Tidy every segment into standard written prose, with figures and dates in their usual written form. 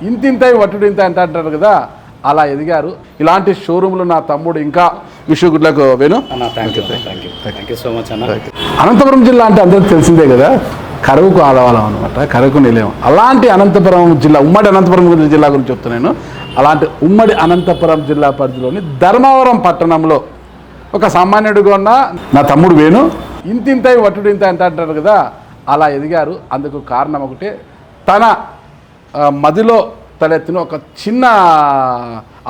ఇంతింతై వట్టుడింత అంటారు కదా, అలా ఎదిగారు. ఇలాంటి షోరూమ్లు నా తమ్ముడు ఇంకా విషుగుడ్లకు వేణు. అనంతపురం జిల్లా అంటే అందరికీ తెలిసిందే కదా, కరువుకు ఆలవాలం అనమాట, కరువుకు నిలయం. అలాంటి అనంతపురం జిల్లా, ఉమ్మడి అనంతపురం జిల్లా గురించి చెప్తున్నాను. అలాంటి ఉమ్మడి అనంతపురం జిల్లా పరిధిలోని ధర్మవరం పట్టణంలో ఒక సామాన్యుడిగా ఉన్న నా తమ్ముడు వేణు ఇంతింతై వట్టుడింత అంటారు కదా, అలా ఎదిగారు. అందుకు కారణం ఒకటే, తన మదిలో తలెత్తిన ఒక చిన్న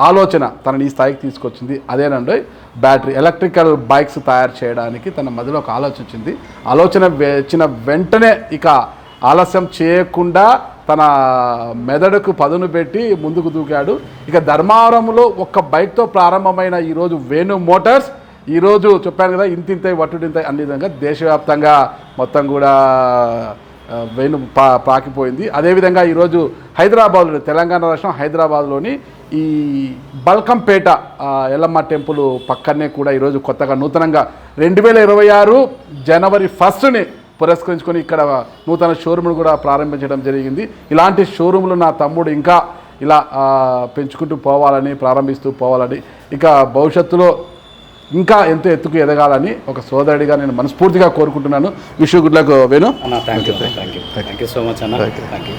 ఆలోచన తనని ఈ స్థాయికి తీసుకొచ్చింది. అదేనండి, బ్యాటరీ ఎలక్ట్రికల్ బైక్స్ తయారు చేయడానికి తన మదిలో ఒక ఆలోచన వచ్చింది. ఆలోచన వచ్చిన వెంటనే ఇక ఆలస్యం చేయకుండా తన మెదడుకు పదును పెట్టి ముందుకు దూకాడు. ఇక ధర్మవరంలో ఒక్క బైక్తో ప్రారంభమైన ఈరోజు వేణు మోటార్స్, ఈరోజు చెప్పాను కదా ఇంతింతై వట్టుడింతై అన్ని విధంగా దేశవ్యాప్తంగా మొత్తం కూడా వేణు పాకిపోయింది. అదేవిధంగా ఈరోజు హైదరాబాద్లో, తెలంగాణ రాష్ట్రం హైదరాబాద్లోని ఈ బల్కంపేట ఎల్లమ్మ టెంపుల్ పక్కనే కూడా ఈరోజు కొత్తగా నూతనంగా 2026 జనవరి 1ని పురస్కరించుకొని ఇక్కడ నూతన షోరూమ్ను కూడా ప్రారంభించడం జరిగింది. ఇలాంటి షోరూమ్లు నా తమ్ముడు ఇంకా ఇలా పెంచుకుంటూ పోవాలని, ప్రారంభిస్తూ పోవాలని, ఇక భవిష్యత్తులో ఇంకా ఎంతో ఎత్తుకు ఎదగాలని ఒక సోదరుడిగా నేను మనస్ఫూర్తిగా కోరుకుంటున్నాను. Wish you good luck Venu. Thank you so much అన్న. Thank you.